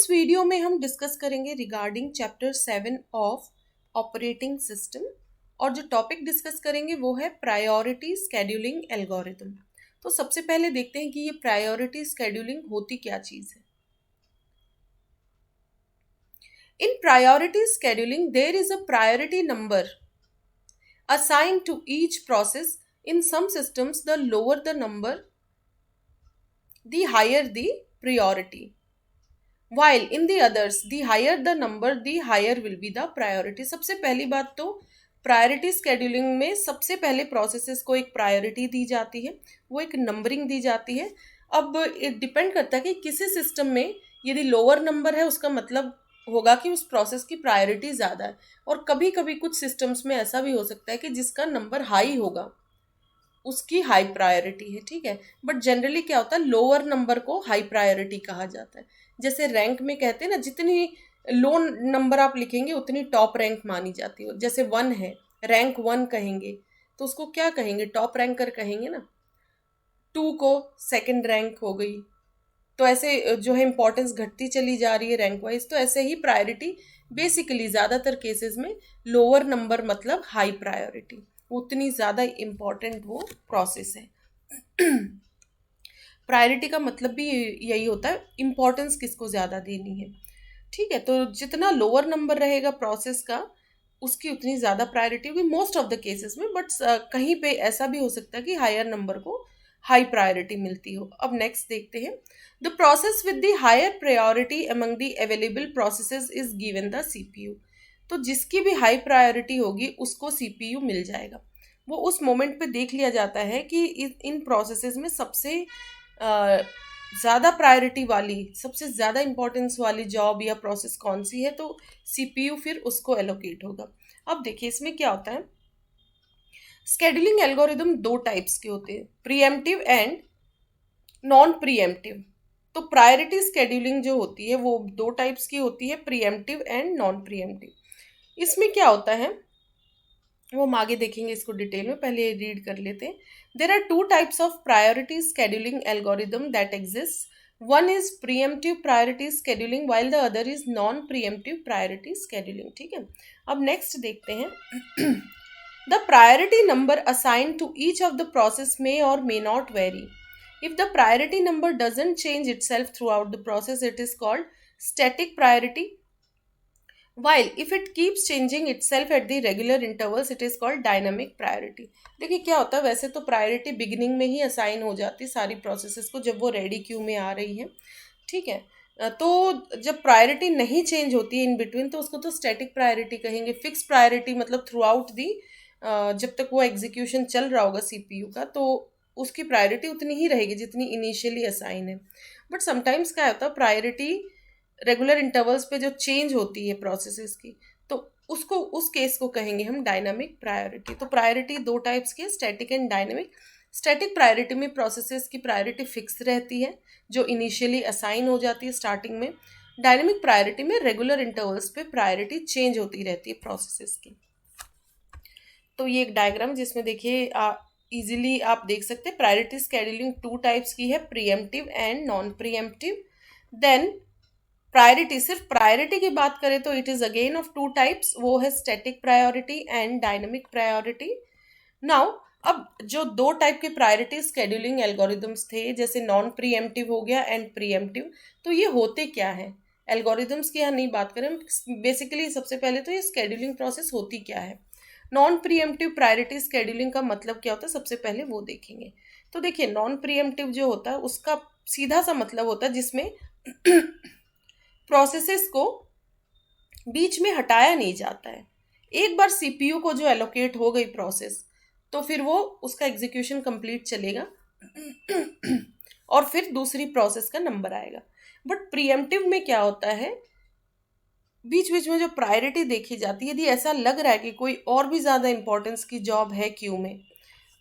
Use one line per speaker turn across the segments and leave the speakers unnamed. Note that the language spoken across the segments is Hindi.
इस वीडियो में हम डिस्कस करेंगे regarding chapter 7 of operating system और जो टॉपिक डिस्कस करेंगे वो है प्रायोरिटी स्केड्यूलिंग एल्गोरिथम। तो सबसे पहले देखते हैं कि ये प्रायोरिटी स्केड्यूलिंग होती क्या चीज़ है। In priority scheduling there is a priority number assigned to each process. In some systems, the lower the number, the higher the priority. While in the others, the higher the number, the higher will be the priority. सबसे पहली बात तो प्रायोरिटी स्केड्यूलिंग में सबसे पहले प्रोसेसेस को एक प्रायोरिटी दी जाती है, वो एक नंबरिंग दी जाती है। अब डिपेंड करता है कि किसी सिस्टम में यदि लोअर नंबर है उसका मतलब होगा कि उस प्रोसेस की प्रायोरिटी ज़्यादा है, और कभी कभी कुछ सिस्टम्स में ऐसा भी हो सकता है कि जिसका नंबर हाई होगा उसकी हाई प्रायोरिटी है, ठीक है। बट जनरली क्या होता है, लोअर नंबर को हाई प्रायोरिटी कहा जाता है। जैसे रैंक में कहते हैं ना, जितनी लो नंबर आप लिखेंगे उतनी टॉप रैंक मानी जाती है। जैसे 1 है, रैंक 1 कहेंगे तो उसको क्या कहेंगे, टॉप रैंकर कहेंगे ना। 2 को सेकंड रैंक हो गई। तो ऐसे जो है इंपॉर्टेंस घटती चली जा रही है रैंक वाइज। तो ऐसे ही प्रायोरिटी बेसिकली ज़्यादातर केसेस में लोअर नंबर मतलब हाई प्रायोरिटी, उतनी ज़्यादा इम्पॉर्टेंट वो प्रोसेस है। प्रायोरिटी का मतलब भी यही होता है, इम्पोर्टेंस किसको ज़्यादा देनी है, ठीक है। तो जितना लोअर नंबर रहेगा प्रोसेस का उसकी उतनी ज़्यादा प्रायोरिटी होगी मोस्ट ऑफ द केसेस में। बट कहीं पे ऐसा भी हो सकता है कि हायर नंबर को हाई प्रायोरिटी मिलती हो। अब नेक्स्ट देखते हैं, the process with the higher priority among the available processes is given the CPU. तो जिसकी भी हाई प्रायोरिटी होगी उसको सीपीयू मिल जाएगा। वो उस मोमेंट पे देख लिया जाता है कि इन प्रोसेसेस में सबसे ज़्यादा प्रायोरिटी वाली, सबसे ज़्यादा इंपॉर्टेंस वाली जॉब या प्रोसेस कौन सी है, तो सीपीयू फिर उसको एलोकेट होगा। अब देखिए इसमें क्या होता है, स्केड्यूलिंग एल्गोरिदम 2 टाइप्स के होते हैं, प्रीएम्प्टिव एंड नॉन प्रीएम्प्टिव। तो प्रायोरिटी स्केड्यूलिंग जो होती है वो 2 टाइप्स की होती है, प्रीएम्प्टिव एंड नॉन प्रीएम्प्टिव। इसमें क्या होता है वो हम आगे देखेंगे इसको डिटेल में, पहले रीड कर लेते हैं। There are 2 types of priority scheduling algorithm that exist. One is preemptive priority scheduling while the other is non preemptive priority scheduling, ठीक है। अब नेक्स्ट देखते हैं, the priority number assigned to each of the process may or may not vary. If the priority number doesn't change itself throughout the process, it is called static priority. While if it keeps changing itself at the regular intervals, it is called dynamic priority. देखिए क्या होता है, वैसे तो प्रायोरिटी बिगिनिंग में ही असाइन हो जाती है सारी प्रोसेसेस को जब वो रेडी क्यू में आ रही है, ठीक है। तो जब प्रायोरिटी नहीं चेंज होती है इन बिटवीन तो उसको तो स्टैटिक प्रायोरिटी कहेंगे। फिक्स प्रायोरिटी मतलब थ्रू आउट दी, जब तक वो एग्जीक्यूशन चल रहा होगा सीपीयू का तो उसकी प्रायोरिटी उतनी ही रहेगी जितनी इनिशियली असाइन है। बट समटाइम्स क्या होता है, प्रायोरिटी रेगुलर इंटरवल्स पे जो चेंज होती है प्रोसेसेस की, तो उसको उस केस को कहेंगे हम डायनामिक प्रायोरिटी। तो प्रायोरिटी 2 टाइप्स की, static and dynamic. Static priority में प्रोसेसेस की प्रायोरिटी फिक्स रहती है जो इनिशियली असाइन हो जाती है स्टार्टिंग में। डायनामिक प्रायोरिटी में रेगुलर इंटरवल्स पे प्रायोरिटी चेंज होती रहती है प्रोसेसेस की। तो ये एक डायग्राम जिसमें देखिए इजीली आप देख सकते हैं प्रायोरिटी स्केड्यूलिंग 2 टाइप्स की है, preemptive and non preemptive. Then priority, सिर्फ प्रायोरिटी की बात करें तो it is again of 2 types, वो है static priority and dynamic priority. Now अब जो 2 टाइप के प्रायोरिटी स्केड्यूलिंग एल्गोरिदम्स थे, जैसे नॉन प्रीएम्प्टिव हो गया एंड प्रीएम्प्टिव, तो ये होते क्या है, एल्गोरिदम्स की यहाँ नहीं बात करें, बेसिकली सबसे पहले तो ये स्केड्यूलिंग प्रोसेस होती क्या है। नॉन प्रीएम्प्टिव प्रायोरिटी स्केड्यूलिंग का मतलब क्या होता है, सबसे पहले वो देखेंगे। तो देखिए नॉन प्रीएम्प्टिव जो होता है उसका सीधा सा मतलब होता है जिसमें प्रोसेसेस को बीच में हटाया नहीं जाता है। एक बार सीपीयू को जो एलोकेट हो गई प्रोसेस तो फिर वो उसका एग्जीक्यूशन कंप्लीट चलेगा और फिर दूसरी प्रोसेस का नंबर आएगा। बट प्रीएम्प्टिव में क्या होता है, बीच बीच में जो प्रायोरिटी देखी जाती है, यदि ऐसा लग रहा है कि कोई और भी ज़्यादा इंपॉर्टेंस की जॉब है क्यू में,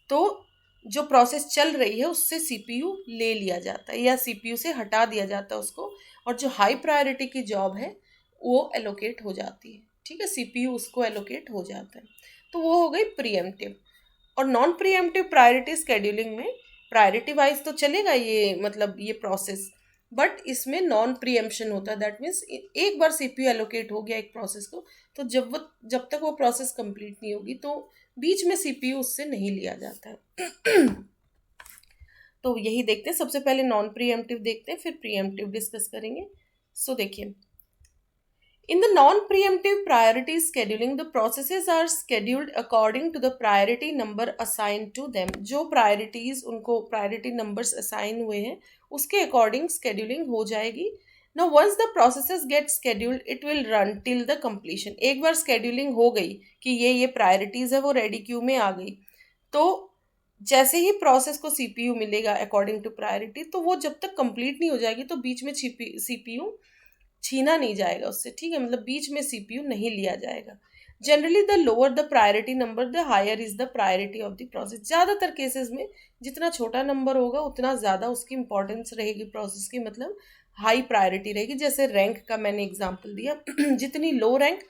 तो जो प्रोसेस चल रही है उससे सीपीयू ले लिया जाता है या सीपीयू से हटा दिया जाता है उसको, और जो हाई प्रायोरिटी की जॉब है वो एलोकेट हो जाती है, ठीक है, सीपीयू उसको एलोकेट हो जाता है। तो वो हो गई प्रीएम्प्टिव। और नॉन प्रीएम्प्टिव प्रायोरिटी स्केड्यूलिंग में प्रायोरिटी वाइज तो चलेगा ये, मतलब ये प्रोसेस, बट इसमें नॉन प्रीएम्पशन होता है। दैट मीन्स एक बार सीपीयू एलोकेट हो गया एक प्रोसेस को, तो जब तक वो प्रोसेस कंप्लीट नहीं होगी तो बीच में सीपीयू उससे नहीं लिया जाता है। तो यही देखते हैं, सबसे पहले नॉन प्रीएम्प्टिव देखते हैं, फिर प्रीएम्प्टिव डिस्कस करेंगे। सो देखिए, in the non-preemptive priority scheduling, the processes are scheduled according to the priority number assigned to them. जो priorities उनको priority numbers assign हुए हैं उसके according scheduling हो जाएगी. Now once the processes get scheduled, it will run till the completion. एक बार scheduling हो गई कि ये priorities है वो ready queue में आ गई, तो जैसे ही प्रोसेस को सीपीयू मिलेगा अकॉर्डिंग टू प्रायोरिटी, तो वो जब तक कंप्लीट नहीं हो जाएगी तो बीच में सीपीयू छीना नहीं जाएगा उससे, ठीक है, मतलब बीच में सीपीयू नहीं लिया जाएगा। Generally the lower the priority number the higher is the priority of the process. ज़्यादातर केसेस में जितना छोटा नंबर होगा उतना ज़्यादा उसकी इंपॉर्टेंस रहेगी प्रोसेस की, मतलब हाई प्रायोरिटी रहेगी। जैसे रैंक का मैंने एग्जांपल दिया, जितनी लो रैंक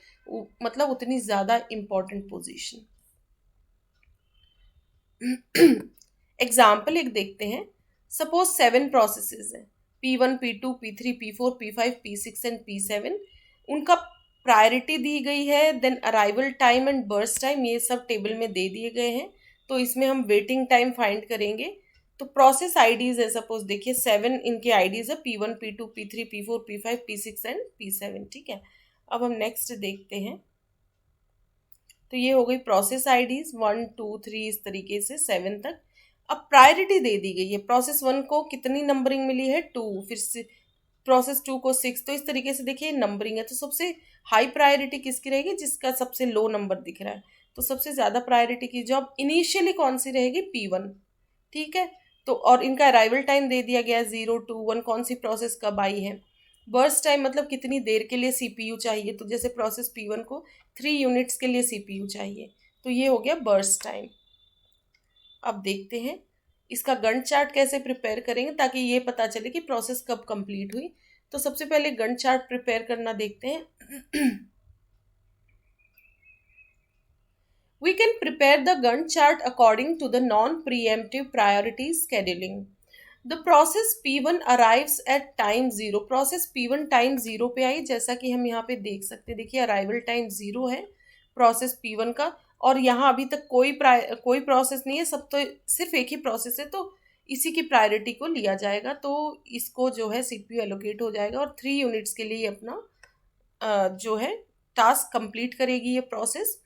मतलब उतनी ज़्यादा इंपॉर्टेंट पोजीशन। एग्जाम्पल एक देखते हैं। सपोज 7 प्रोसेसेस हैं, P1, P2, P3, P4, P5, P6 and P7। उनका प्रायोरिटी दी गई है, then arrival time and burst time ये सब टेबल में दे दिए गए हैं। तो इसमें हम वेटिंग टाइम फाइंड करेंगे। तो प्रोसेस आईडीज है, सपोज देखिए 7 इनके आईडीज है, P1, P2, P3, P4, P5, P6 and P7, ठीक है। अब हम नेक्स्ट देखते हैं। तो ये हो गई प्रोसेस आईडीज 1 2 3 इस तरीके से 7 तक। अब प्रायोरिटी दे दी गई है, प्रोसेस 1 को कितनी नंबरिंग मिली है 2, फिर से प्रोसेस 2 को 6। तो इस तरीके से देखिए नंबरिंग है। तो सबसे हाई प्रायोरिटी किसकी रहेगी, जिसका सबसे लो नंबर दिख रहा है। तो सबसे ज़्यादा प्रायोरिटी की जॉब इनिशियली कौन सी रहेगी, P1, ठीक है। तो और इनका अराइवल टाइम दे दिया गया है 0 2 1, कौन सी प्रोसेस कब आई है। बर्स्ट टाइम मतलब कितनी देर के लिए सीपीयू चाहिए, तो जैसे प्रोसेस P1 को 3 यूनिट्स के लिए सीपीयू चाहिए, तो ये हो गया बर्स्ट टाइम। अब देखते हैं इसका गंट चार्ट कैसे प्रिपेयर करेंगे ताकि ये पता चले कि प्रोसेस कब कंप्लीट हुई। तो सबसे पहले गंट चार्ट प्रिपेयर करना देखते हैं। We can prepare the Gantt chart according to the non-preemptive priority scheduling. The process P1 arrives at time 0. Process P1 time 0 पे आई, जैसा कि हम यहाँ पे देख सकते हैं। देखिए अराइवल टाइम 0 है प्रोसेस P1 का, और यहाँ अभी तक कोई प्रोसेस नहीं है, सब तो सिर्फ एक ही प्रोसेस है, तो इसी की प्रायोरिटी को लिया जाएगा। तो इसको जो है सीपीयू एलोकेट हो जाएगा और 3 यूनिट्स के लिए अपना जो है टास्क कंप्लीट करेगी ये process.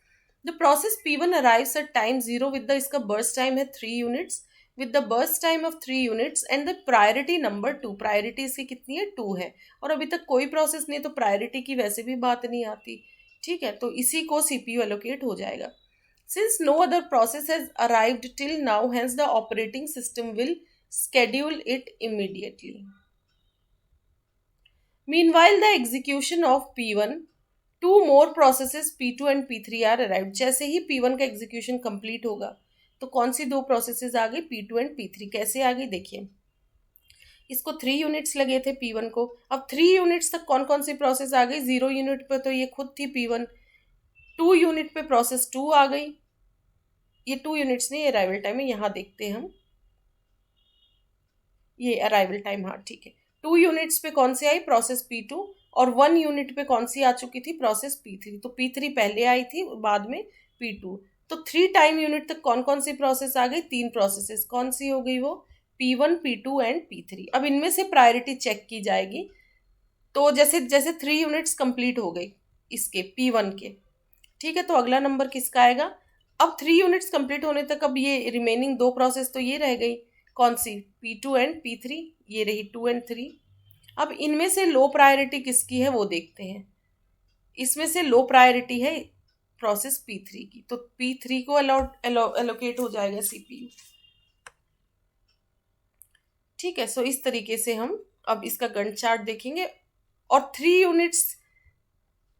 The process P1 arrives at time 0 with the, इसका बर्स्ट टाइम है 3 units, with the burst time of 3 units and the priority number 2। Priority इसकी कितनी है 2 है, और अभी तक कोई प्रोसेस नहीं, तो प्रायोरिटी की वैसे भी बात नहीं आती, ठीक है। तो इसी को सीपीयू एलोकेट हो जाएगा। Since no other process has arrived till now, hence the operating system will schedule it immediately. Meanwhile, the execution of P1, 2 more processes P2 and P3 are arrived. जैसे ही P1 का एग्जीक्यूशन कंप्लीट होगा तो कौन सी 2 प्रोसेसेस आ गई, P2 एंड P3। कैसे आ गई देखिए, इसको 3 यूनिट्स लगे थे P1 को, अब 3 यूनिट्स तक कौन कौन सी प्रोसेस आ गई। 0 यूनिट पे तो ये खुद थी P1, 2 यूनिट पे प्रोसेस 2 आ गई, ये 2 यूनिट्स नहीं, अराइवल टाइम है, यहाँ देखते हैं हम, ये अराइवल टाइम, हाँ ठीक है। 2 यूनिट्स पे कौन सी आई, प्रोसेस P2, और 1 यूनिट पे कौन सी आ चुकी थी, प्रोसेस P3। तो P3 पहले आई थी, बाद में P2। तो 3 टाइम यूनिट तक कौन कौन सी प्रोसेस आ गई, 3 प्रोसेसेस। कौन सी हो गई वो, P1, P2 एंड P3। अब इनमें से प्रायोरिटी चेक की जाएगी। तो जैसे जैसे 3 यूनिट्स कंप्लीट हो गई इसके P1 के, ठीक है, तो अगला नंबर किसका आएगा। अब 3 यूनिट्स कंप्लीट होने तक अब ये रिमेनिंग 2 प्रोसेस तो ये रह गई, कौन सी, P2 एंड P3, ये रही 2 एंड 3। अब इनमें से लो प्रायोरिटी किसकी है वो देखते हैं। इसमें से लो प्रायोरिटी है प्रोसेस P3 की, तो P3 को एलोकेट हो जाएगा सीपीयू, ठीक है। सो इस तरीके से हम अब इसका गंट चार्ट देखेंगे, और 3 यूनिट्स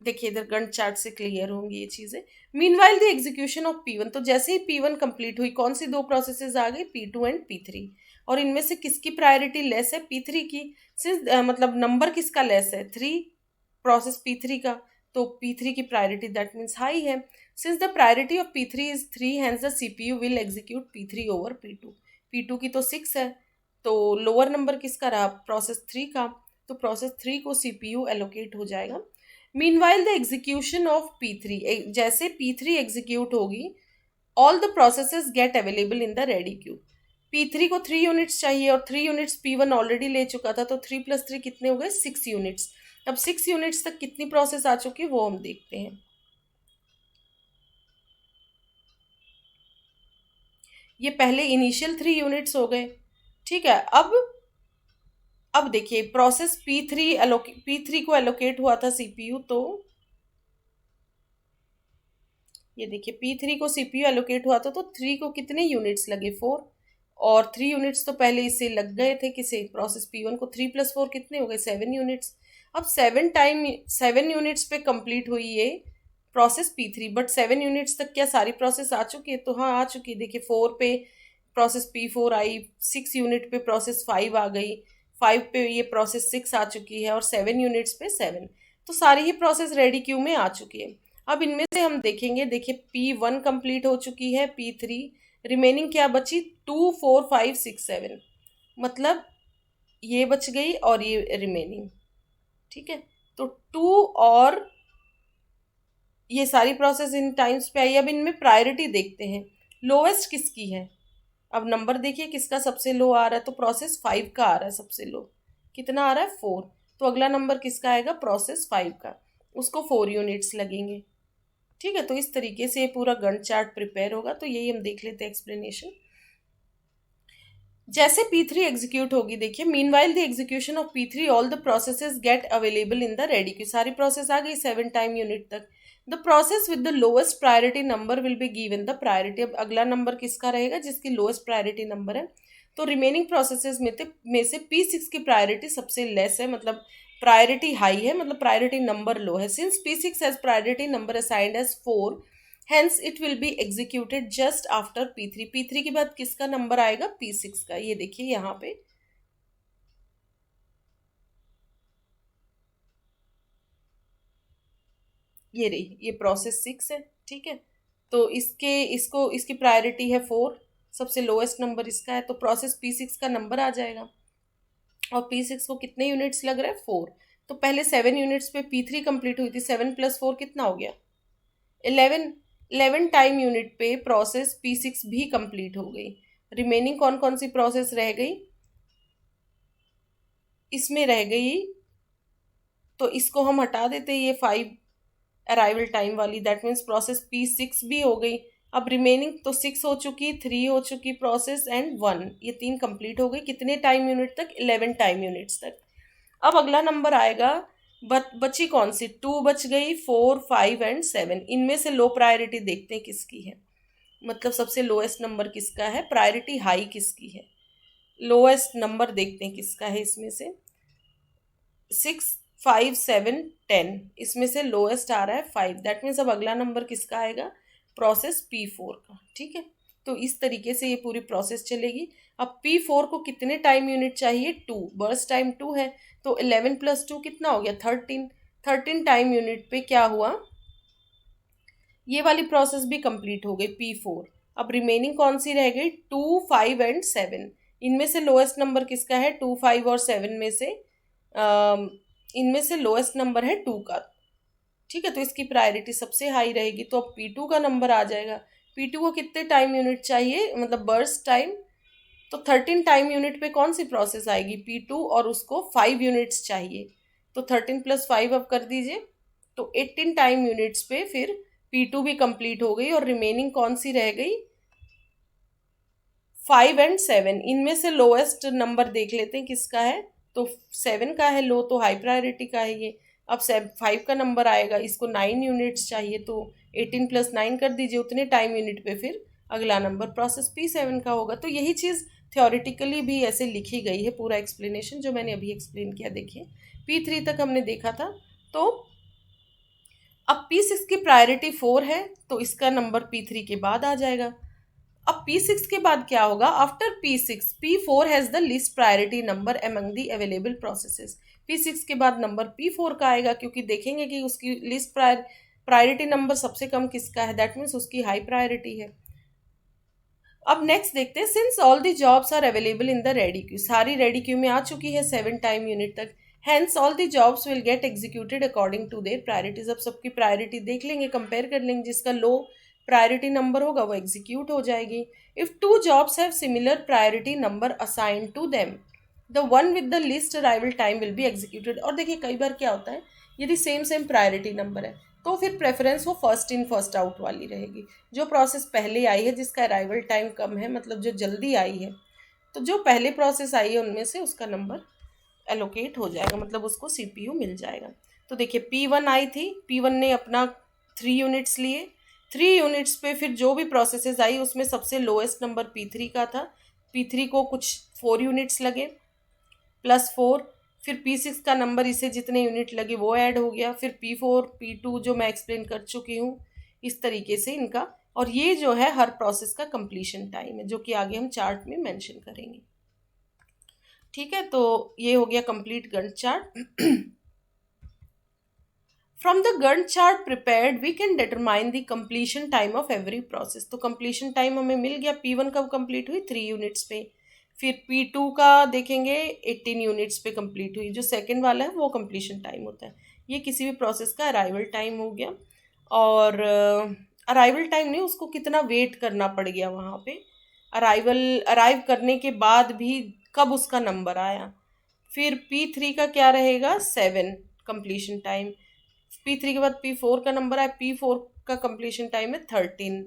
देखिए इधर गंट चार्ट से क्लियर होंगी ये चीज़ें। Meanwhile the execution of P1, तो जैसे ही P1 कंप्लीट हुई कौन सी 2 प्रोसेसेस आ गई, P2 एंड P3, और इनमें से किसकी प्रायोरिटी लेस है, P3 की। सिंस मतलब नंबर किसका लेस है, 3, प्रोसेस P3 का, तो P3 की प्रायोरिटी दैट मीन्स हाई है। Since the priority of P3 is 3, hence the CPU will execute P3 over P2। P2 की तो 6 है, तो लोअर नंबर किसका रहा, प्रोसेस 3 का, तो प्रोसेस 3 को सीपीयू एलोकेट हो जाएगा। Meanwhile the execution of P3, जैसे P3 एग्जीक्यूट होगी, all the processes get available in the ready queue. P3 को 3 यूनिट्स चाहिए और 3 यूनिट्स P1 ऑलरेडी ले चुका था, तो 3 + 3 कितने हो गए, 6 यूनिट्स। अब 6 यूनिट्स तक कितनी प्रोसेस आ चुकी है वो हम देखते हैं। ये पहले इनिशियल 3 यूनिट्स हो गए, ठीक है। अब देखिए प्रोसेस P3 को एलोकेट हुआ था सीपीयू, तो ये देखिए P3 को सीपीयू एलोकेट हुआ था, तो 3 को कितने यूनिट्स लगे, 4, और 3 यूनिट्स तो पहले इससे लग गए थे, किसे, प्रोसेस P1 को। 3 + 4 कितने हो गए, 7 यूनिट्स। अब 7 यूनिट्स पे कंप्लीट हुई ये प्रोसेस P3, बट 7 यूनिट्स तक क्या सारी प्रोसेस आ चुकी है, तो हाँ आ चुकी है। देखिए 4 पे प्रोसेस P4 आई, 6 यूनिट पे प्रोसेस 5 आ गई, 5 पे ये प्रोसेस 6 आ चुकी है, और 7 यूनिट्स पे 7, तो सारी ही प्रोसेस रेडी क्यू में आ चुकी है। अब इनमें से हम देखेंगे, देखिए P1 कंप्लीट हो चुकी है, P3 रिमेनिंग क्या बची, 2 4 5 6 7, मतलब ये बच गई और ये रिमेनिंग, ठीक है। तो 2 और ये सारी प्रोसेस इन टाइम्स पे आई। अब इनमें प्रायोरिटी देखते हैं, लोवेस्ट किसकी है। अब नंबर देखिए किसका सबसे लो आ रहा है, तो प्रोसेस 5 का आ रहा है सबसे लो, कितना आ रहा है, 4। तो अगला नंबर किसका आएगा, प्रोसेस 5 का, उसको 4 यूनिट्स लगेंगे, ठीक है। तो इस तरीके से ये पूरा गन चार्ट प्रिपेयर होगा। तो यही हम देख लेते हैं एक्सप्लेनेशन। जैसे P3 एग्जीक्यूट होगी, देखिए meanwhile the execution of P3 all the processes get available in the ready queue. सारी प्रोसेस आ गई 7 टाइम यूनिट तक। The process with the lowest priority number will be given the priority. अब अगला नंबर किसका रहेगा, जिसकी लोएस्ट प्रायोरिटी नंबर है। तो रिमेनिंग प्रोसेसेस में से P6 की प्रायोरिटी सबसे लेस है, मतलब प्रायोरिटी हाई है, मतलब प्रायोरिटी नंबर लो है। Since P6 has priority number assigned as 4, hence it will be executed just after P3। P3 के बाद किसका नंबर आएगा, P6 का। ये देखिए यहाँ पे ये रही, ये प्रोसेस 6 है, ठीक है। तो इसकी प्रायोरिटी है 4, सबसे लोएस्ट नंबर इसका है, तो प्रोसेस P6 का नंबर आ जाएगा। और P6 को कितने यूनिट्स लग रहे हैं, 4। तो पहले 7 यूनिट्स पे P3 कंप्लीट हुई थी, 7 + 4 कितना हो गया, 11 टाइम यूनिट पे प्रोसेस P6 भी कंप्लीट हो गई। रिमेनिंग कौन कौन सी प्रोसेस रह गई, इसमें रह गई, तो इसको हम हटा देते, ये 5 अराइवल टाइम वाली, दैट मीन्स प्रोसेस P6 भी हो गई। अब रिमेनिंग तो 6 हो चुकी, 3 हो चुकी प्रोसेस, एंड 1, ये 3 कंप्लीट हो गई। कितने टाइम यूनिट तक, 11 टाइम यूनिट्स तक। अब अगला नंबर आएगा, बची कौन सी, 2 बच गई, 4 5 एंड 7। इनमें से लो प्रायोरिटी देखते हैं किसकी है, मतलब सबसे लोएस्ट नंबर किसका है, प्रायोरिटी हाई किसकी है। लोएस्ट नंबर देखते हैं किसका है, इसमें से 6 5 7 10, इसमें से लोएस्ट आ रहा है 5, दैट मीन्स अब अगला नंबर किसका आएगा, प्रोसेस P4 का, ठीक है। तो इस तरीके से ये पूरी प्रोसेस चलेगी। अब P4 को कितने टाइम यूनिट चाहिए, 2, बर्स्ट टाइम 2 है, तो 11 + 2 कितना हो गया, 13 टाइम यूनिट पे क्या हुआ, ये वाली प्रोसेस भी कंप्लीट हो गई P4। अब रिमेनिंग कौन सी रह गई, 2 5 एंड 7। इनमें से लोएस्ट नंबर किसका है, 2 5 और 7 में से इनमें से लोएस्ट नंबर है 2 का, ठीक है। तो इसकी प्रायोरिटी सबसे हाई रहेगी, तो अब P2 का नंबर आ जाएगा। P2 को कितने टाइम यूनिट चाहिए, मतलब बर्स्ट टाइम, तो 13 टाइम यूनिट पे कौन सी प्रोसेस आएगी, P2, और उसको 5 यूनिट्स चाहिए, तो 13 + 5 अब कर दीजिए, तो 18 टाइम यूनिट्स पे फिर P2 भी कंप्लीट हो गई, और रिमेनिंग कौन सी रह गई, 5 एंड 7। इनमें से लोएस्ट नंबर देख लेते हैं किसका है, तो 7 का है लो, तो हाई प्रायोरिटी का है ये। अब 5 का नंबर आएगा, इसको 9 यूनिट्स चाहिए, तो 18 + 9 कर दीजिए, उतने टाइम यूनिट पे फिर अगला नंबर प्रोसेस P7 का होगा। तो यही चीज़ थ्योरेटिकली भी ऐसे लिखी गई है, पूरा एक्सप्लेनेशन जो मैंने अभी एक्सप्लेन किया। देखिए P3 तक हमने देखा था, तो अब P6 की प्रायोरिटी 4 है, तो इसका नंबर P3 के बाद आ जाएगा। अब P6 के बाद क्या होगा, after P6 P4 has the list priority number among the available processes. P6 के बाद नंबर P4 का आएगा, क्योंकि देखेंगे कि उसकी लिस्ट प्रायोरिटी नंबर सबसे कम किसका है, दैट मीन्स उसकी हाई प्रायोरिटी है। अब नेक्स्ट देखते हैं, since all the jobs are available in the ready queue, सारी रेडी क्यू में आ चुकी है 7 टाइम यूनिट तक, hence all the jobs will get executed according to their priorities. अब सबकी प्रायोरिटी देख लेंगे, कंपेयर कर लेंगे, जिसका लो प्रायोरिटी नंबर होगा वो एग्जीक्यूट हो जाएगी। If two jobs have similar priority number assign to them, the one with the least arrival time will be executed. और देखिए कई बार क्या होता है, यदि सेम सेम प्रायोरिटी नंबर है तो फिर प्रेफरेंस वो फर्स्ट इन फर्स्ट आउट वाली रहेगी। जो प्रोसेस पहले आई है जिसका अराइवल टाइम कम है, मतलब जो जल्दी आई है, तो जो पहले प्रोसेस आई है उनमें से उसका नंबर एलोकेट हो जाएगा, मतलब उसको सीपीयू मिल जाएगा। तो देखिए P1 आई थी, P1 ने अपना 3 यूनिट्स लिए, 3 यूनिट्स पे फिर जो भी प्रोसेसेस आई उसमें सबसे लोएस्ट नंबर P3 का था। P3 को कुछ 4 यूनिट्स लगे +4, फिर P6 का नंबर, इसे जितने यूनिट लगे वो ऐड हो गया, फिर P4 P2 जो मैं एक्सप्लेन कर चुकी हूँ, इस तरीके से इनका। और ये जो है हर प्रोसेस का कंप्लीशन टाइम है, जो कि आगे हम चार्ट में मेंशन करेंगे। ठीक है, तो ये हो गया complete Gantt chart. From the Gantt chart prepared we can determine the completion time of every process. तो कंप्लीशन टाइम हमें मिल गया, P1 कब कंप्लीट हुई, 3 यूनिट्स पे, फिर P2 का देखेंगे 18 यूनिट्स पे कंप्लीट हुई, जो सेकंड वाला है वो कंप्लीशन टाइम होता है। ये किसी भी प्रोसेस का अराइवल टाइम हो गया। और अराइवल टाइम नहीं, उसको कितना वेट करना पड़ गया वहाँ पे, अराइव करने के बाद भी कब उसका नंबर आया। फिर P3 का क्या रहेगा, 7 कंप्लीशन टाइम। P3 के बाद P4 का नंबर आया, P4 का कंप्लीशन टाइम है 13।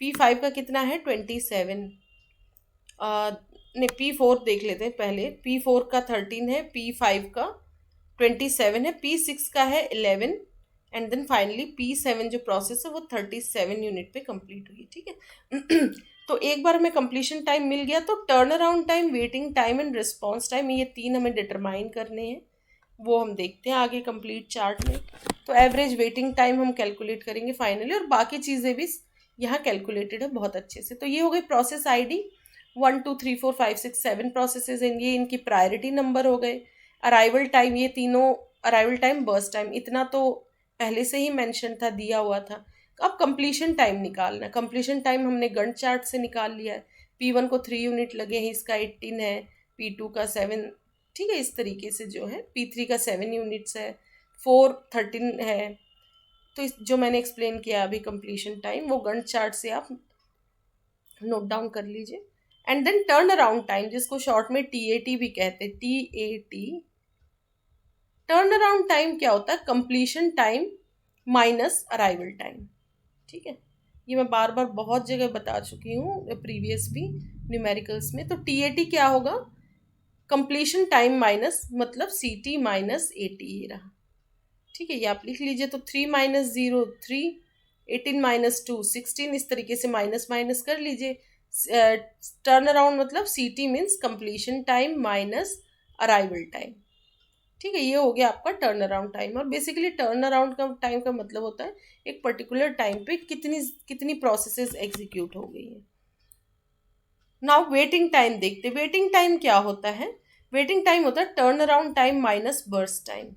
P5 का कितना है, 27। नहीं, P4 देख लेते हैं पहले, P4 का 13 है, P5 का 27 है, P6 का है 11, एंड देन फाइनली P7 जो प्रोसेस है वो 37 यूनिट पे कंप्लीट हुई। ठीक है। तो एक बार हमें कंप्लीशन टाइम मिल गया, तो turn around time, waiting time and response time, ये 3 हमें डिटरमाइन करने हैं, वो हम देखते हैं आगे कंप्लीट चार्ट में। तो एवरेज वेटिंग टाइम हम कैलकुलेट करेंगे फाइनली, और बाकी चीज़ें भी यहाँ कैलकुलेटेड है बहुत अच्छे से। तो ये हो गई प्रोसेस ID, 1 2 3 4 5 6 7 प्रोसेसेस हैं, ये इनकी प्रायोरिटी नंबर हो गए। अराइवल टाइम, ये तीनों अराइवल टाइम, बर्स्ट टाइम, इतना तो पहले से ही मेंशन था, दिया हुआ था। अब कंप्लीशन टाइम निकालना है। कंप्लीशन टाइम हमने गंट चार्ट से निकाल लिया है। P1 को 3 यूनिट लगे हैं, इसका 18 है, P2 का 7, ठीक है, इस तरीके से जो है P3 का 7 यूनिट्स है, 4 13 है। तो इस जो मैंने एक्सप्लेन किया अभी कंप्लीशन टाइम, वो गंट चार्ट से आप नोट डाउन कर लीजिए। And then turn around time, जिसको शॉर्ट में TAT भी कहते हैं, TAT। टर्न अराउंड टाइम क्या होता है, completion time minus arrival time. ठीक है, ये मैं बार बार बहुत जगह बता चुकी हूँ, प्रीवियस भी न्यूमेरिकल्स में। तो TAT क्या होगा, कंप्लीशन टाइम माइनस, मतलब CT माइनस AT, ये रहा। ठीक है, ये आप लिख लीजिए। तो 3 - 0 3, 18 - 2 16, इस तरीके से माइनस माइनस कर लीजिए। टर्न अराउंड मतलब CT means completion time minus arrival time. ठीक है, ये हो गया आपका टर्न अराउंड टाइम। और बेसिकली टर्न अराउंड का टाइम का मतलब होता है एक पर्टिकुलर टाइम पे कितनी कितनी प्रोसेसेस एग्जीक्यूट हो गई है। नाउ वेटिंग टाइम देखते। वेटिंग टाइम क्या होता है, वेटिंग टाइम होता है turn around time minus burst time.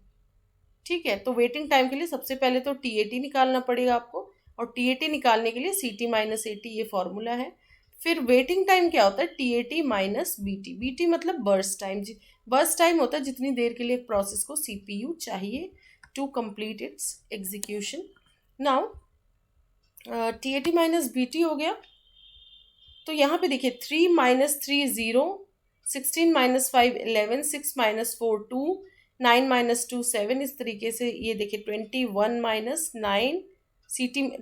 ठीक है, तो वेटिंग टाइम के लिए सबसे पहले तो TAT निकालना पड़ेगा आपको, और TAT निकालने के लिए CT माइनस AT, ये फॉर्मूला है। फिर वेटिंग टाइम क्या होता है, TAT माइनस BT। BT मतलब बर्स्ट टाइम। बर्स्ट टाइम होता है जितनी देर के लिए एक प्रोसेस को CPU चाहिए to complete its execution. Now TAT minus BT हो गया। तो यहाँ पे देखिए 3 - 3 0, 16 - 5 11, 6 - 4 2, 9 - 2 7, इस तरीके से ये देखिए 21 - 9,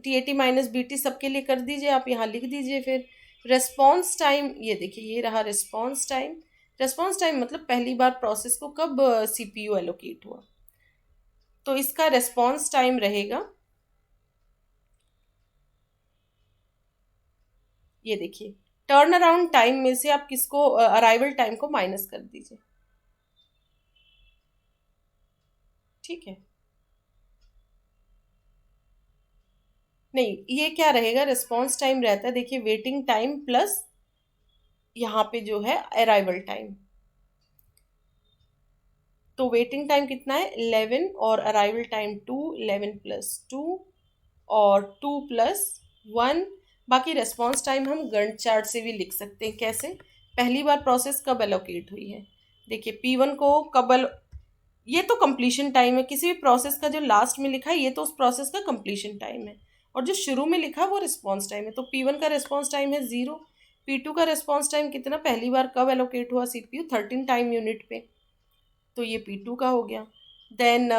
TAT माइनस BT सबके लिए कर दीजिए, आप यहाँ लिख दीजिए। फिर रेस्पॉन्स टाइम, ये देखिए ये रहा रेस्पॉन्स टाइम। रेस्पॉन्स टाइम मतलब पहली बार प्रोसेस को कब CPU एलोकेट हुआ, तो इसका रेस्पॉन्स टाइम रहेगा, ये देखिए टर्न अराउंड टाइम में से आप किसको, अराइवल टाइम को माइनस कर दीजिए। ठीक है, नहीं ये क्या रहेगा, रिस्पॉन्स टाइम रहता है, देखिए वेटिंग टाइम प्लस यहाँ पे जो है अराइवल टाइम। तो वेटिंग टाइम कितना है 11, और अराइवल टाइम 2, 11 + 2 और 2 + 1, बाकी रेस्पॉन्स टाइम हम गैंट चार्ट से भी लिख सकते हैं। कैसे? पहली बार प्रोसेस कब एलोकेट हुई है, देखिए P1 को कब ये तो कंप्लीशन टाइम है, किसी भी प्रोसेस का जो लास्ट में लिखा है ये तो उस प्रोसेस का कंप्लीशन टाइम है, और जो शुरू में लिखा है वो रिस्पॉन्स टाइम है। तो P1 का रिस्पॉन्स टाइम है 0, P2 का रिस्पॉन्स टाइम कितना, पहली बार कब एलोकेट हुआ CPU 13 टाइम यूनिट पे, तो ये P2 का हो गया। देन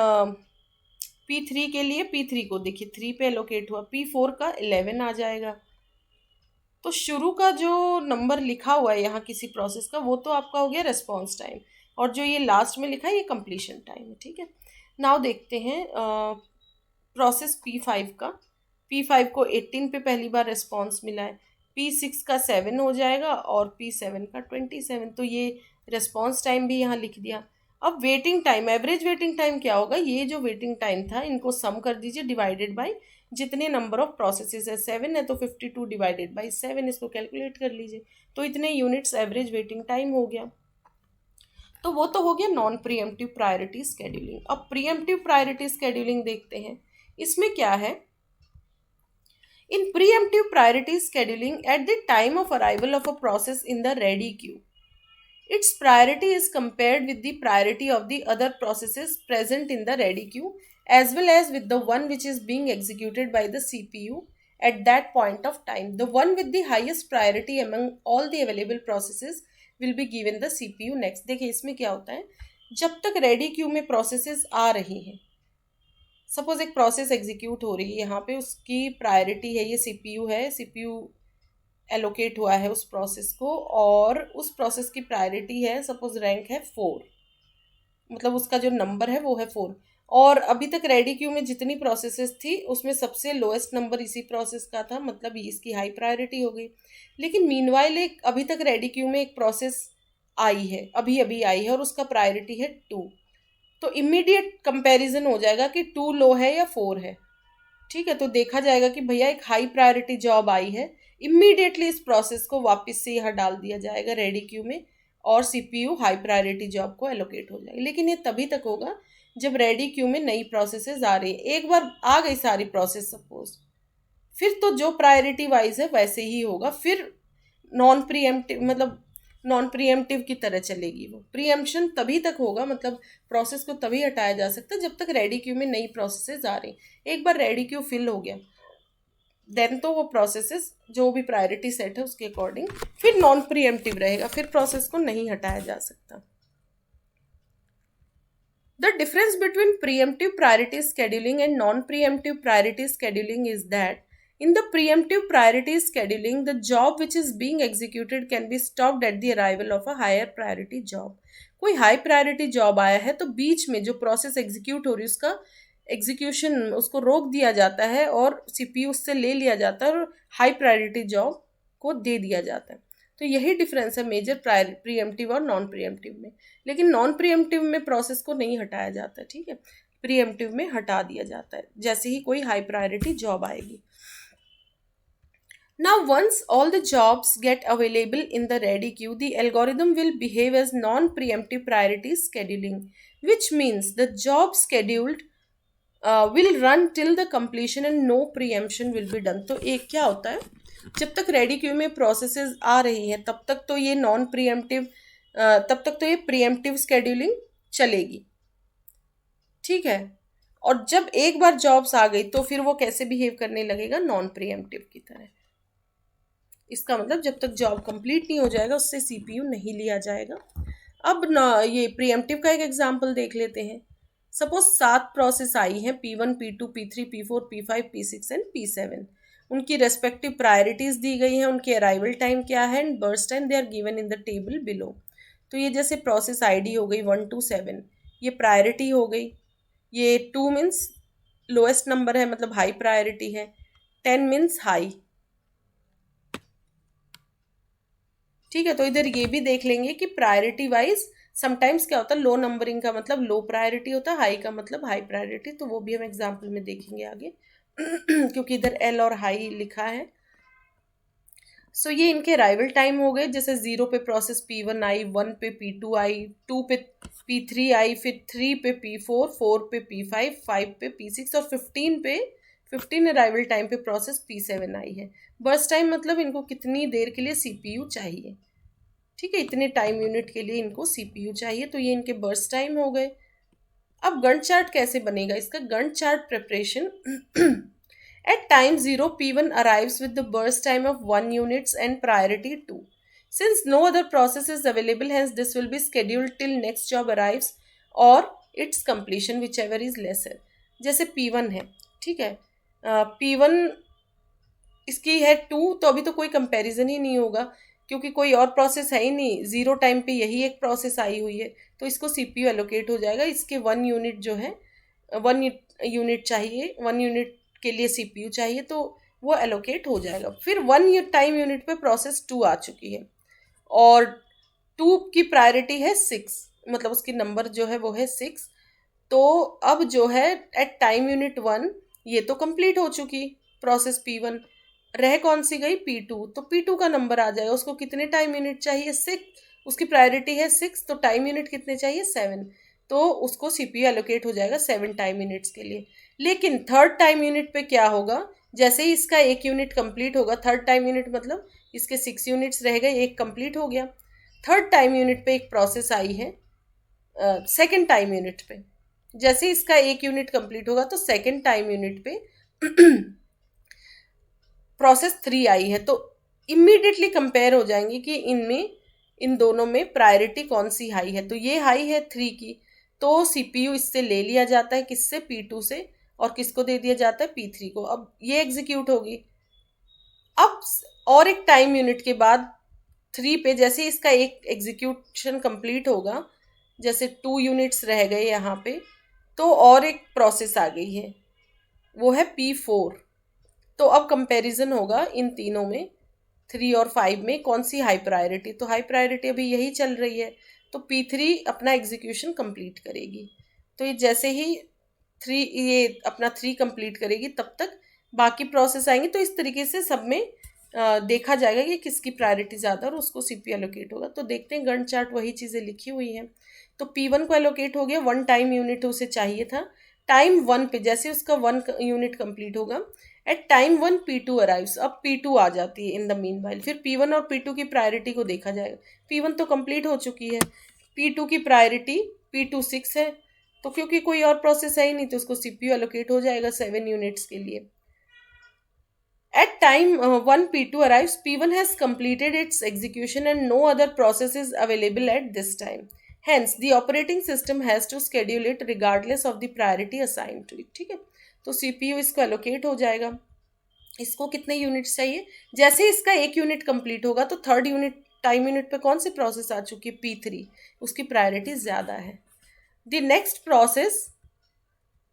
P3 के लिए, P3 को देखिए 3 पे एलोकेट हुआ, P4 का 11 आ जाएगा। तो शुरू का जो नंबर लिखा हुआ है यहाँ किसी प्रोसेस का वो तो आपका हो गया रिस्पॉन्स टाइम, और जो ये लास्ट में लिखा है ये कंप्लीशन टाइम है। ठीक है, नाउ देखते हैं प्रोसेस P5 का। P5 को 18 पे पहली बार रिस्पॉन्स मिला है, P6 का 7 हो जाएगा और P7 का 27, तो ये रिस्पॉन्स टाइम भी यहाँ लिख दिया। अब waiting time, average waiting time क्या होगा, ये जो वेटिंग टाइम था इनको सम कर दीजिए डिवाइडेड बाय जितने नंबर ऑफ प्रोसेसेस है, 7 है तो 52 डिवाइडेड बाय 7, इसको कैलकुलेट कर लीजिए, तो इतने यूनिट्स एवरेज वेटिंग टाइम हो गया। तो वो तो हो गया नॉन प्रीएम्प्टिव प्रायोरिटी स्केड्यूलिंग। अब प्रीएम्प्टिव प्रायोरिटी स्केड्यूलिंग देखते हैं, इसमें क्या है। In preemptive priority scheduling at the time of arrival of a process in the ready queue, its priority is compared with the priority of the other processes present in the ready queue as well as with the one which is being executed by the CPU at that point of time. The one with the highest priority among all the available processes will be given the CPU next. देखिए इसमें क्या होता है, जब तक रेडी क्यू में प्रोसेसेस आ रही हैं, सपोज एक प्रोसेस एग्जीक्यूट हो रही है, यहाँ पे उसकी प्रायोरिटी है, ये CPU है, CPU एलोकेट हुआ है उस प्रोसेस को, और उस प्रोसेस की प्रायोरिटी है, सपोज रैंक है 4, मतलब उसका जो नंबर है वो है 4, और अभी तक रेडी क्यू में जितनी प्रोसेसेस थी उसमें सबसे लोएस्ट नंबर इसी प्रोसेस का था, मतलब ये इसकी हाई प्रायोरिटी हो गई। लेकिन मीनवाइल एक अभी तक रेडी क्यू में एक प्रोसेस आई है, अभी अभी आई है, और उसका प्रायोरिटी है 2, तो इमीडिएट कंपैरिजन हो जाएगा कि 2 लो है या 4 है। ठीक है, तो देखा जाएगा कि भैया एक हाई प्रायोरिटी जॉब आई है, इमीडिएटली इस प्रोसेस को वापस से यहाँ डाल दिया जाएगा रेडी क्यू में, और CPU हाई प्रायोरिटी जॉब को एलोकेट हो जाएगी। लेकिन ये तभी तक होगा जब रेडी क्यू में नई प्रोसेसेस आ रही है। एक बार आ गई सारी प्रोसेस सपोज, फिर तो जो प्रायोरिटी वाइज है वैसे ही होगा, फिर नॉन प्रीएम्प्टिव, मतलब नॉन प्रीएम्प्टिव की तरह चलेगी वो। प्रीएम्पशन तभी तक होगा, मतलब प्रोसेस को तभी हटाया जा सकता है जब तक रेडी क्यू में नई प्रोसेसेस आ रही। एक बार रेडी क्यू फिल हो गया देन तो वो प्रोसेसेस जो भी प्रायोरिटी सेट है उसके अकॉर्डिंग फिर नॉन प्रीएम्प्टिव रहेगा, फिर प्रोसेस को नहीं हटाया जा सकता। The difference between preemptive priority scheduling and non-preemptive priority scheduling is that in the preemptive priority scheduling, the job which is being executed can be stopped at the arrival of a higher priority job. कोई हाई प्रायोरिटी जॉब आया है तो बीच में जो प्रोसेस एग्जीक्यूट हो रही है उसका एग्जीक्यूशन उसको रोक दिया जाता है और CPU उससे ले लिया जाता है और हाई प्रायोरिटी जॉब को दे दिया जाता है। तो यही डिफरेंस है मेजर प्रीएम्प्टिव और नॉन प्रीएम्प्टिव में। लेकिन नॉन प्रीएम्प्टिव में प्रोसेस को नहीं हटाया जाता, ठीक है, प्रीएम्प्टिव में हटा दिया जाता है जैसे ही कोई हाई प्रायोरिटी जॉब आएगी। Now once all the jobs get available in the ready queue, the algorithm will behave as non-preemptive priority scheduling, which means the job scheduled will run till the completion and no preemption will be done. तो एक क्या होता है, जब तक रेडी क्यू में प्रोसेसेस आ रही हैं तब तक तो ये नॉन प्रीएम्प्टिव, तब तक तो ये प्रीएम्प्टिव स्केड्यूलिंग चलेगी, ठीक है, और जब एक बार जॉब्स आ गई तो फिर वो कैसे बिहेव करने लगेगा, नॉन प्रीएम्प्टिव की तरह। इसका मतलब जब तक जॉब कंप्लीट नहीं हो जाएगा उससे CPU नहीं लिया जाएगा। अब ना ये प्रीएम्प्टिव का एक एग्जांपल देख लेते हैं। सपोज 7 प्रोसेस आई हैं, P1, P2, P3, P4, P5, P6 and P7। उनकी रेस्पेक्टिव प्रायोरिटीज दी गई हैं, उनके अराइवल टाइम क्या है and burst time they are given in the table below. तो ये जैसे प्रोसेस ID हो गई 1 to 7, ये प्रायोरिटी हो गई, ये 2 मीन्स लोएस्ट नंबर है मतलब हाई प्रायोरिटी है, 10 मीन्स हाई, ठीक है। तो इधर ये भी देख लेंगे कि प्रायोरिटी वाइज समटाइम्स क्या होता है, लो नंबरिंग का मतलब लो प्रायोरिटी होता है, हाई का मतलब हाई प्रायोरिटी, तो वो भी हम एग्जाम्पल में देखेंगे आगे क्योंकि इधर L और हाई लिखा है। सो ये इनके अराइवल टाइम हो गए, जैसे 0 पे प्रोसेस P1 आई, 1 पे P2 आई, 2 पे P3 आई, फिर 3 पे P4, 4 पे P5, 5 पे P6 और 15 अराइवल टाइम पे प्रोसेस P7 आई है। बर्स्ट टाइम मतलब इनको कितनी देर के लिए CPU चाहिए, ठीक है, इतने टाइम यूनिट के लिए इनको CPU चाहिए, तो ये इनके बर्स्ट टाइम हो गए। अब गंट चार्ट कैसे बनेगा इसका? गंट chart preparation at time 0 P1 arrives with the burst time of 1 units and priority 2. Since no other process is available, hence this will be scheduled till next job arrives or its completion, whichever is lesser. जैसे P1 है, ठीक है, P1 इसकी है 2, तो अभी तो कोई कंपैरिजन ही नहीं होगा क्योंकि कोई और प्रोसेस है ही नहीं, ज़ीरो टाइम पे यही एक प्रोसेस आई हुई है, तो इसको CPU एलोकेट हो जाएगा। इसके 1 यूनिट जो है, 1 यूनिट चाहिए, 1 यूनिट के लिए CPU चाहिए, तो वो एलोकेट हो जाएगा। फिर 1 टाइम यूनिट पे प्रोसेस 2 आ चुकी है और 2 की प्रायोरिटी है 6, मतलब उसकी नंबर जो है वो है 6। तो अब जो है एट टाइम यूनिट 1 ये तो कंप्लीट हो चुकी प्रोसेस P1, रह कौन सी गई? P2। तो P2 का नंबर आ जाएगा, उसको कितने टाइम यूनिट चाहिए? 6, उसकी प्रायोरिटी है 6, तो टाइम यूनिट कितने चाहिए? 7, तो उसको CPU एलोकेट हो जाएगा 7 टाइम यूनिट्स के लिए। लेकिन थर्ड टाइम यूनिट पे क्या होगा? जैसे ही इसका 1 यूनिट कंप्लीट होगा, थर्ड टाइम यूनिट मतलब इसके 6 यूनिट्स रह गए, 1 कंप्लीट हो गया। थर्ड टाइम यूनिट पे एक प्रोसेस आई है सेकेंड टाइम यूनिट पे। जैसे इसका 1 यूनिट कंप्लीट होगा तो सेकेंड टाइम यूनिट पे प्रोसेस 3 आई है, तो इमीडिएटली कंपेयर हो जाएंगे कि इनमें, इन दोनों में प्रायोरिटी कौन सी हाई है। तो ये हाई है 3 की, तो CPU इससे ले लिया जाता है, किससे? P2 से, और किसको दे दिया जाता है? P3 को। अब ये एग्जीक्यूट होगी। अब और एक टाइम यूनिट के बाद 3 पे जैसे इसका एक एग्जीक्यूशन कंप्लीट होगा, जैसे 2 यूनिट्स रह गए यहाँ पे, तो और एक प्रोसेस आ गई है, वो है P4। तो अब कंपैरिजन होगा इन तीनों में, 3 और 5 में कौन सी हाई प्रायोरिटी। तो हाई प्रायोरिटी अभी यही चल रही है, तो P3 अपना एग्जीक्यूशन कंप्लीट करेगी। तो ये जैसे ही 3 ये अपना 3 कंप्लीट करेगी तब तक बाकी प्रोसेस आएंगे। तो इस तरीके से सब में देखा जाएगा कि किसकी प्रायोरिटी ज़्यादा और उसको CPU एलोकेट होगा। तो देखते हैं गंट चार्ट वही चीज़ें लिखी हुई हैं। तो P1 को एलोकेट हो गया, 1 टाइम यूनिट उसे चाहिए था। टाइम 1 पे जैसे उसका 1 यूनिट कंप्लीट होगा, एट टाइम 1 P2 अराइव्स। अब P2 आ जाती है इन द मीन वाइल। फिर P1 और P2 की प्रायोरिटी को देखा जाएगा। P1 तो कंप्लीट हो चुकी है, P2 की प्रायोरिटी P2 6 है, तो क्योंकि कोई और प्रोसेस है ही नहीं तो उसको CPU एलोकेट हो जाएगा 7 यूनिट्स के लिए। At time 1 P2 arrives, P1 has completed its execution and no other process is available at this time. Hence, the operating system has to schedule it regardless of the priority assigned to it. ठीक है, तो CPU इसको allocate हो जाएगा। इसको कितने यूनिट्स चाहिए? जैसे इसका 1 यूनिट कंप्लीट होगा तो थर्ड यूनिट टाइम यूनिट पे कौन सी प्रोसेस आ चुकी है? P3, उसकी प्रायोरिटी ज़्यादा है। The next process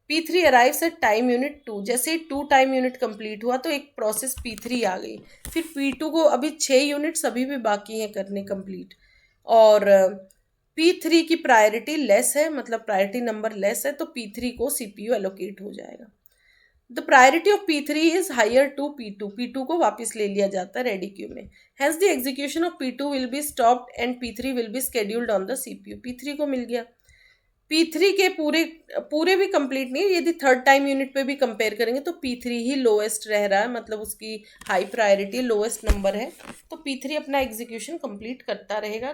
P3 arrives at time unit 2। जैसे 2 टाइम यूनिट कंप्लीट हुआ तो एक प्रोसेस P3 आ गई। फिर P2 को अभी 6 यूनिट्स अभी भी बाकी हैं करने कंप्लीट, और P3 की प्रायोरिटी लेस है, मतलब प्रायोरिटी नंबर लेस है, तो P3 को CPU एलोकेट हो जाएगा। The priority of P3 is higher to P2। P2 को वापस ले लिया जाता है रेडी क्यू में। Hence the execution of P2 will be stopped and P3 will be scheduled on the CPU। P3 को मिल गया। P3 के पूरे भी कंप्लीट नहीं, यदि थर्ड टाइम यूनिट पे भी कंपेयर करेंगे तो P3 ही लोएस्ट रह रहा है, मतलब उसकी हाई प्रायोरिटी लोएस्ट नंबर है, तो P3 अपना एग्जीक्यूशन कंप्लीट करता रहेगा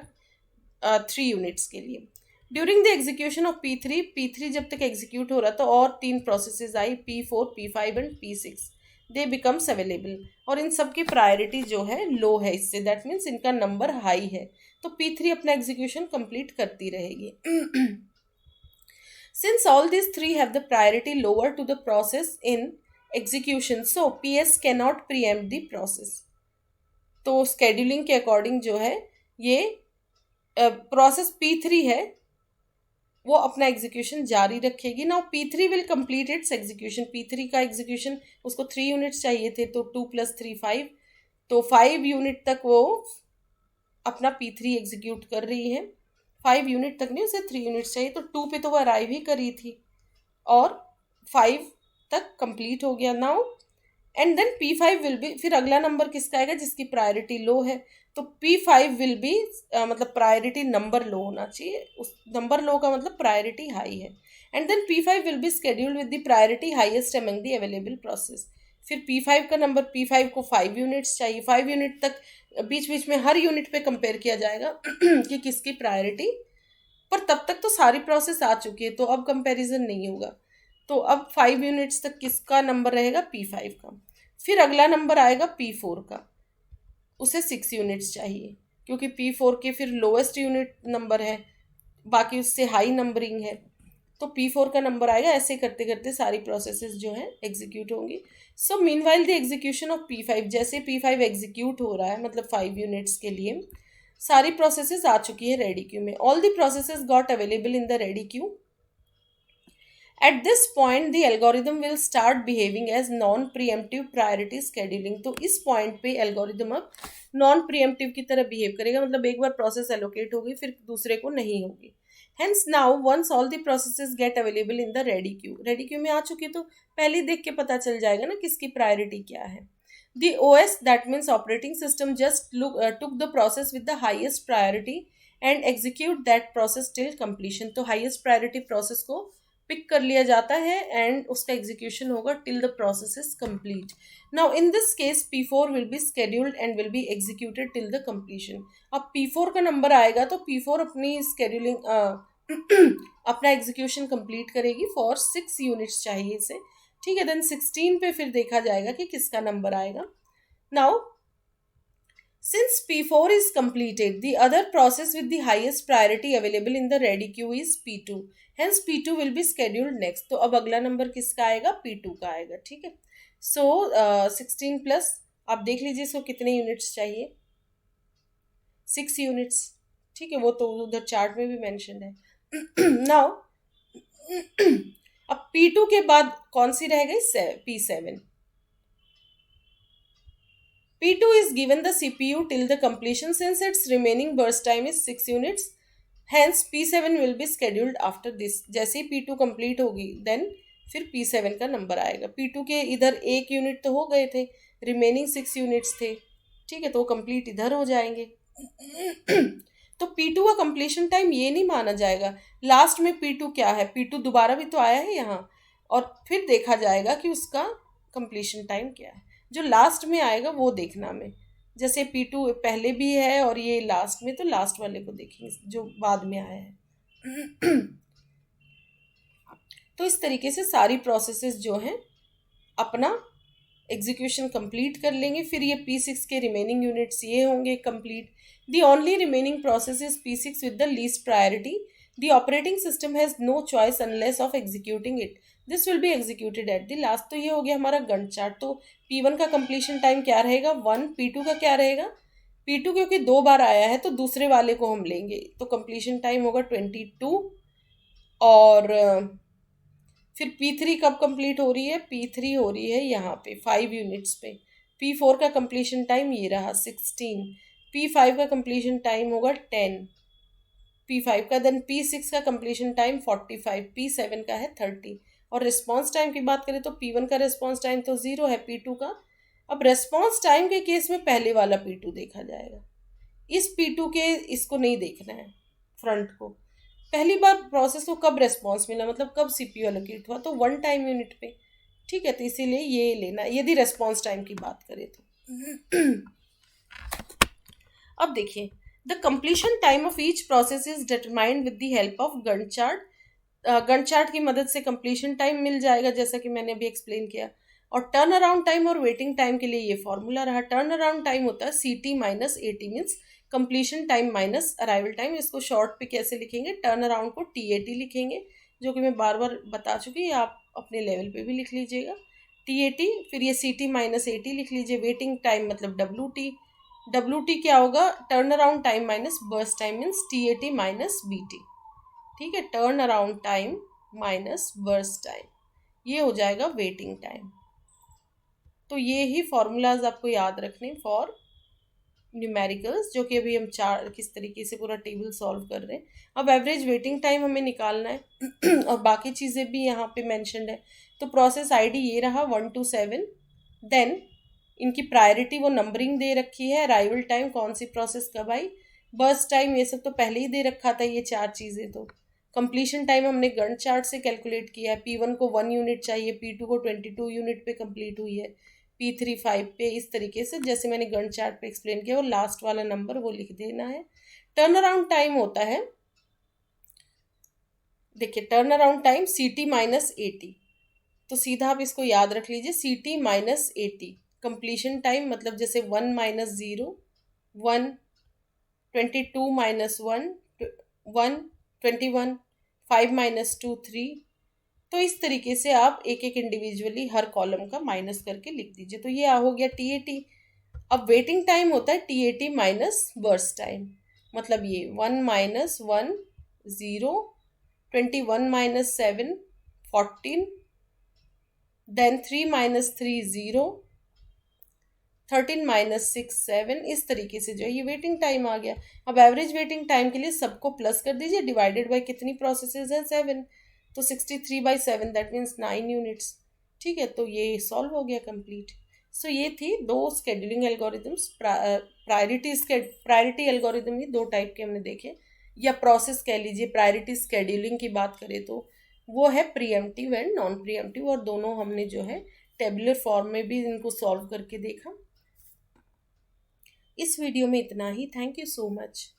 3 यूनिट्स के लिए। During the execution of P3 जब तक एग्जीक्यूट हो रहा तो और 3 processes I, P4, P5 and P6। They becomes available, और इन सब की प्रायोरिटी जो है लो है इससे, दैट मीन्स इनका नंबर हाई है, तो P3 अपना एग्जीक्यूशन कंप्लीट करती रहेगी। Since all these three have the priority lower to the process in execution, so PS cannot preempt the process. तो scheduling के अकॉर्डिंग जो है ये प्रोसेस P3 है वो अपना एग्जीक्यूशन जारी रखेगी। Now P3 will complete its execution. P3 का एग्जीक्यूशन, उसको 3 यूनिट्स चाहिए थे, तो 2 + 3 5, तो 5 यूनिट तक वो अपना P3 एग्जीक्यूट कर रही है। 5 यूनिट तक नहीं, उसे 3 यूनिट्स चाहिए, तो 2 पे तो वो अराइव ही करी थी और 5 तक कंप्लीट हो गया। Now and then P5 will be, फिर अगला नंबर किसका आएगा जिसकी प्रायोरिटी लो है, तो P5 विल बी मतलब प्रायोरिटी नंबर लो होना चाहिए, उस नंबर लो का मतलब प्रायोरिटी हाई है, and then P5 will be scheduled with the priority highest among the available process. फिर P5 का नंबर, P5 को 5 यूनिट्स चाहिए, 5 यूनिट तक बीच बीच में हर यूनिट पे कंपेयर किया जाएगा कि किसकी प्रायोरिटी, पर तब तक तो सारी प्रोसेस आ चुकी है तो अब कंपैरिजन नहीं होगा। तो अब 5 यूनिट्स तक किसका नंबर रहेगा, P5 का। फिर अगला नंबर आएगा P4 का, उसे 6 यूनिट्स चाहिए क्योंकि P4 के फिर लोएस्ट यूनिट नंबर है, बाकी उससे हाई नंबरिंग है, तो P4 का नंबर आएगा। ऐसे करते करते सारी प्रोसेसेस जो है एग्जीक्यूट होंगी। So meanwhile the execution of P5, जैसे P5 एग्जीक्यूट हो रहा है मतलब 5 यूनिट्स के लिए सारी प्रोसेसेस आ चुकी है रेडी क्यू में, all the processes got available in the ready queue. At this point the algorithm will start behaving as non preemptive priority scheduling. तो इस पॉइंट पे एल्गोरिदम अब नॉन प्रीएम्प्टिव की तरह बिहेव करेगा, मतलब एक बार प्रोसेस एलोकेट होगी फिर दूसरे को नहीं होगी। Hence now once all the processes get available in the ready queue में आ चुकी तो पहले देख के पता चल जाएगा ना किसकी प्रायोरिटी क्या है। The OS, that means operating system, just took the process with the highest priority and execute that process till completion। तो highest priority process को पिक कर लिया जाता है एंड उसका एग्जीक्यूशन होगा till the process is complete. Now in this case P4 will be scheduled and will be executed till the completion. अब P4 का नंबर आएगा तो P4 अपनी स्केड्यूलिंग अपना एग्जीक्यूशन कंप्लीट करेगी फॉर 6 यूनिट्स चाहिए इसे, ठीक है। देन 16 पे फिर देखा जाएगा कि किसका नंबर आएगा। Now since P4 is completed, the other process with the highest priority available in the ready queue is P2. Hence P2 will be scheduled next. तो अब अगला नंबर किसका आएगा, P2 का आएगा, ठीक है। सो 16 प्लस, आप देख लीजिए इसको कितने यूनिट्स चाहिए, 6 यूनिट्स, ठीक है, वो तो उधर चार्ट में भी मेंशन है। नाउ अब P2 के बाद कौन सी रह गई, P7। P2 is given the CPU till the completion since its remaining burst time is 6 units. Hence P7 will be scheduled after this। जैसे ही P2 complete होगी देन फिर P7 का नंबर आएगा। P2 के इधर 1 यूनिट तो हो गए थे, रिमेनिंग 6 यूनिट्स थे, ठीक है, तो कंप्लीट इधर हो जाएंगे। तो P2 का कंप्लीशन टाइम ये नहीं माना जाएगा, लास्ट में P2 क्या है, P2 दोबारा भी तो आया है यहाँ, और फिर देखा जाएगा कि उसका कंप्लीशन टाइम क्या है। जो लास्ट में आएगा वो देखना में, जैसे P2 पहले भी है और ये लास्ट में, तो लास्ट वाले को देखेंगे जो बाद में आया है। तो इस तरीके से सारी प्रोसेसेस जो हैं अपना एग्जीक्यूशन कंप्लीट कर लेंगे। फिर ये P6 के रिमेनिंग यूनिट्स ये होंगे complete. The only remaining process is P6 with the least priority. The operating system has no choice unless of executing it, this will be executed at the last. तो ये हो गया हमारा गन चार्ट। तो P1 का कंप्लीशन टाइम क्या रहेगा, 1। P2 का क्या रहेगा, P2 क्योंकि 2 बार आया है तो दूसरे वाले को हम लेंगे, तो कंप्लीशन टाइम होगा 22। और फिर P3 कब कंप्लीट हो रही है, P3 हो रही है यहाँ पे 5 यूनिट्स पे। P4 का कंप्लीशन टाइम ये रहा 16। P5 का कंप्लीशन टाइम होगा 10 P5 का। देन P6 का कंप्लीशन टाइम 45, P7 का है 30। और रिस्पॉन्स टाइम की बात करें तो P1 का रिस्पॉन्स टाइम तो 0 है, P2 का। अब रिस्पॉन्स टाइम के केस में पहले वाला P2 देखा जाएगा, इस P2 के इसको नहीं देखना है फ्रंट को। पहली बार प्रोसेस को कब रेस्पॉन्स मिला, मतलब कब CPU एलोकेट हुआ, तो 1 टाइम यूनिट पे, ठीक है, तो इसीलिए ये लेना यदि रेस्पॉन्स टाइम की बात करें तो। अब देखिए, the completion time of each process is determined with the help of gun chart. Gun chart की मदद से कंप्लीशन टाइम मिल जाएगा जैसा कि मैंने अभी एक्सप्लेन किया। और टर्न अराउंड टाइम और वेटिंग टाइम के लिए ये फॉर्मूला रहा। टर्न अराउंड टाइम होता है CT minus AT, means completion time minus arrival time. इसको शॉर्ट पे कैसे लिखेंगे, टर्न अराउंड को TAT लिखेंगे, जो कि मैं बार बार बता चुकी, आप अपने लेवल पे भी लिख लीजिएगा TAT। फिर ये CT माइनस AT लिख लीजिए। वेटिंग टाइम मतलब WT क्या होगा, turn around time minus burst time, means TAT minus BT, ठीक है, turn around time minus burst time, ये हो जाएगा वेटिंग टाइम। तो ये ही फॉर्मूलाज आपको याद रखने फॉर न्यूमेरिकल्स, जो कि अभी हम किस तरीके से पूरा टेबल सॉल्व कर रहे हैं। अब एवरेज वेटिंग टाइम हमें निकालना है और बाकी चीज़ें भी यहाँ पे मेंशन्ड है। तो प्रोसेस ID ये रहा 1 to 7, देन इनकी प्रायोरिटी वो नंबरिंग दे रखी है, अराइवल टाइम कौन सी प्रोसेस कब आई, बर्स्ट टाइम, ये सब तो पहले ही दे रखा था ये चार चीज़ें। तो कंप्लीशन टाइम हमने गन चार्ट से कैलकुलेट किया है, P1 को 1 यूनिट चाहिए, P2 को 22 यूनिट पे कंप्लीट हुई है, P3 5 पे, इस तरीके से जैसे मैंने गन चार्ट पे एक्सप्लेन किया। वो लास्ट वाला नंबर वो लिख देना है। टर्न अराउंड टाइम होता है, देखिए टर्न अराउंड टाइम CT-80, तो सीधा आप इसको याद रख लीजिए, CT-80। कंप्लीशन टाइम मतलब जैसे 1 - 0 1, 22 - 1 1, 21, 5 - 2 3। तो इस तरीके से आप एक एक इंडिविजुअली हर कॉलम का माइनस करके लिख दीजिए। तो ये हो गया T80। अब वेटिंग टाइम होता है T80 माइनस बर्स्ट टाइम, मतलब ये 1 - 1 0, 21 - 7 14, देन 3 - 3 0, 13 - 6 7, इस तरीके से जो है ये वेटिंग टाइम आ गया। अब एवरेज वेटिंग टाइम के लिए सबको प्लस कर दीजिए, डिवाइडेड बाय कितनी प्रोसेसेस हैं 7, तो 63/7 दैट मीन्स 9 यूनिट्स। ठीक है, तो ये सॉल्व हो गया कंप्लीट। सो ये थी दो स्केड्यूलिंग एल्गोरिदम्स। प्रायोरिटी एल्गोरिदम ही दो टाइप के हमने देखे, या प्रोसेस कह लीजिए। प्रायोरिटी स्केड्यूलिंग की बात करें तो वो है प्रीएम्प्टिव एंड नॉन प्रीएम्प्टिव, और दोनों हमने जो है टेबुलर फॉर्म में भी इनको सॉल्व करके देखा। इस वीडियो में इतना ही। Thank you so much.